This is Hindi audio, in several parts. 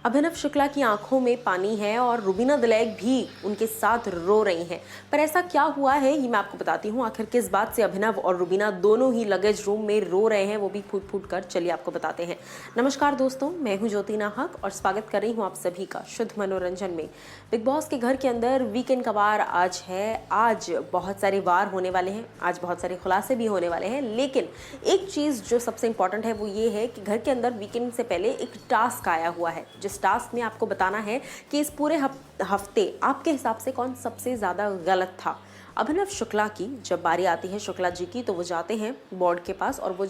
अभिनव शुक्ला की आंखों में पानी है और रुबीना दिलैक भी उनके साथ रो रही हैं। पर ऐसा क्या हुआ है ये मैं आपको बताती हूँ। आखिर किस बात से अभिनव और रुबीना दोनों ही लगेज रूम में रो रहे हैं, वो भी फूट फूट कर, चलिए आपको बताते हैं। नमस्कार दोस्तों, मैं हूँ ज्योति नाहक और स्वागत कर रही हूँ आप सभी का शुद्ध मनोरंजन में। बिग बॉस के घर के अंदर वीकेंड का वार आज है। आज बहुत सारे वार होने वाले हैं, आज बहुत सारे खुलासे भी होने वाले हैं। लेकिन एक चीज़ जो सबसे इंपॉर्टेंट है वो ये है कि घर के अंदर वीकेंड से पहले एक टास्क आया हुआ है, जिस टास्क में आपको बताना है कि इस पूरे हफ्ते आपके हिसाब से कौन सबसे ज़्यादा गलत था। अभिनव शुक्ला की जब बारी आती है, शुक्ला जी की, तो वो जाते हैं बोर्ड के पास और वो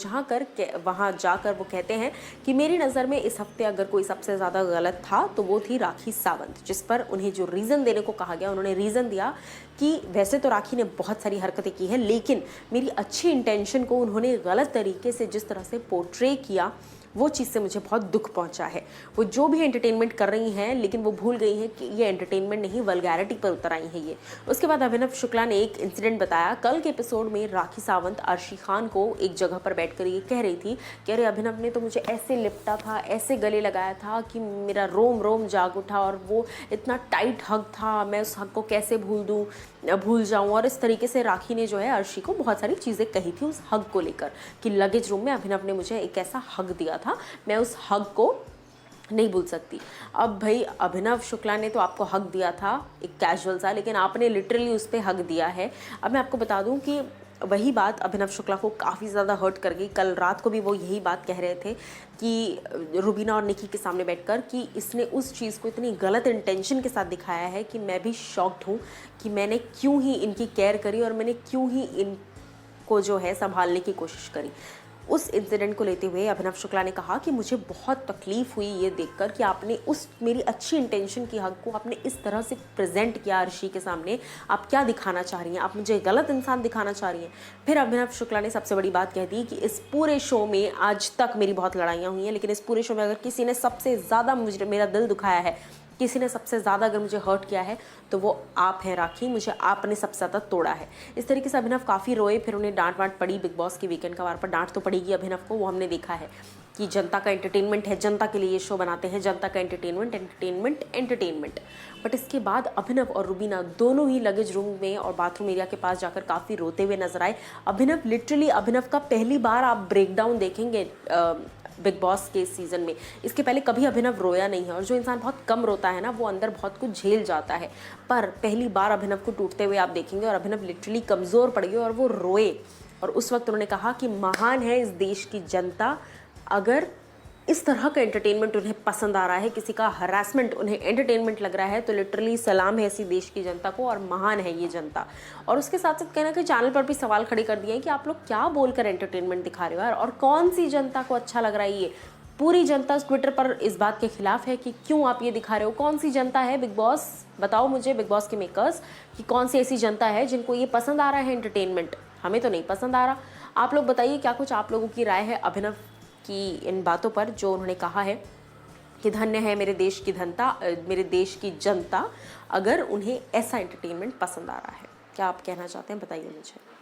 वहाँ जाकर वो कहते हैं कि मेरी नज़र में इस हफ्ते अगर कोई सबसे ज़्यादा गलत था तो वो थी राखी सावंत। जिस पर उन्हें जो रीज़न देने को कहा गया, उन्होंने रीज़न दिया कि वैसे तो राखी ने बहुत सारी हरकतें की हैं, लेकिन मेरी अच्छी इंटेंशन को उन्होंने गलत तरीके से जिस तरह से पोर्ट्रे किया, वो चीज़ से मुझे बहुत दुख पहुंचा है। वो जो भी एंटरटेनमेंट कर रही हैं, लेकिन वो भूल गई हैं कि ये एंटरटेनमेंट नहीं, वल्गैरिटी पर उतर आई हैं ये। उसके बाद अभिनव शुक्ला ने एक इंसिडेंट बताया। कल के एपिसोड में राखी सावंत अर्शी खान को एक जगह पर बैठकर ये कह रही थी कि अरे अभिनव ने तो मुझे ऐसे लिपटा था, ऐसे गले लगाया था कि मेरा रोम रोम जाग उठा और वो इतना टाइट हग था, मैं उस हग को कैसे भूल जाऊँ। और इस तरीके से राखी ने जो है अर्शी को बहुत सारी चीज़ें कही थी उस हग को लेकर कि लगेज रूम में अभिनव ने मुझे एक ऐसा हग दिया था, मैं उस हग को नहीं भूल सकती। अब भाई अभिनव शुक्ला ने तो आपको हक दिया था एक कैजुअल सा, लेकिन आपने लिटरली उस पर हक दिया है। अब मैं आपको बता दूं कि वही बात अभिनव शुक्ला को काफ़ी ज़्यादा हर्ट कर गई। कल रात को भी वो यही बात कह रहे थे कि रुबीना और निकी के सामने बैठकर कि इसने उस चीज़ को इतनी गलत इंटेंशन के साथ दिखाया है कि मैं भी शॉक्ड हूँ कि मैंने क्यों ही इनकी केयर करी और मैंने क्यों ही इनको जो है संभालने की कोशिश करी। उस इंसिडेंट को लेते हुए अभिनव शुक्ला ने कहा कि मुझे बहुत तकलीफ़ हुई ये देखकर कि आपने उस मेरी अच्छी इंटेंशन की हक को आपने इस तरह से प्रेजेंट किया अर्शी के सामने। आप क्या दिखाना चाह रही हैं? आप मुझे गलत इंसान दिखाना चाह रही हैं। फिर अभिनव शुक्ला ने सबसे बड़ी बात कह दी कि इस पूरे शो में आज तक मेरी बहुत लड़ाइयाँ हुई हैं, लेकिन इस पूरे शो में अगर किसी ने सबसे ज़्यादा मेरा दिल दुखाया है, किसी ने सबसे ज़्यादा अगर मुझे हर्ट किया है तो वो आप हैं राखी, मुझे आपने सबसे ज़्यादा तोड़ा है। इस तरीके से अभिनव काफ़ी रोए। फिर उन्हें डांट वांट पड़ी बिग बॉस के वीकेंड का वार पर। डांट तो पड़ेगी अभिनव को, वो हमने देखा है कि जनता का एंटरटेनमेंट है, जनता के लिए ये शो बनाते हैं, जनता का एंटरटेनमेंट। बट इसके बाद अभिनव और रुबीना दोनों ही लगेज रूम में और बाथरूम एरिया के पास जाकर काफ़ी रोते हुए नजर आए। अभिनव का पहली बार आप ब्रेकडाउन देखेंगे बिग बॉस के सीज़न में। इसके पहले कभी अभिनव रोया नहीं है, और जो इंसान बहुत कम रोता है ना, वो अंदर बहुत कुछ झेल जाता है। पर पहली बार अभिनव को टूटते हुए आप देखेंगे और अभिनव लिटरली कमज़ोर पड़ गए और वो रोए। और उस वक्त उन्होंने कहा कि महान है इस देश की जनता, अगर इस तरह का एंटरटेनमेंट उन्हें पसंद आ रहा है, किसी का हरासमेंट उन्हें एंटरटेनमेंट लग रहा है, तो लिटरली सलाम है ऐसी देश की जनता को और महान है ये जनता। और उसके साथ साथ कहना कि चैनल पर भी सवाल खड़े कर दिए हैं कि आप लोग क्या बोलकर एंटरटेनमेंट दिखा रहे हो यार, और कौन सी जनता को अच्छा लग रहा है ये? पूरी जनता ट्विटर पर इस बात के खिलाफ है कि क्यों आप ये दिखा रहे हो। कौन सी जनता है बिग बॉस, बताओ मुझे बिग बॉस के मेकर्स, कि कौन सी ऐसी जनता है जिनको ये पसंद आ रहा है एंटरटेनमेंट? हमें तो नहीं पसंद आ रहा। आप लोग बताइए क्या कुछ आप लोगों की राय है अभिनव की इन बातों पर, जो उन्होंने कहा है कि धन्य है मेरे देश की जनता अगर उन्हें ऐसा एंटरटेनमेंट पसंद आ रहा है। क्या आप कहना चाहते हैं, बताइए मुझे।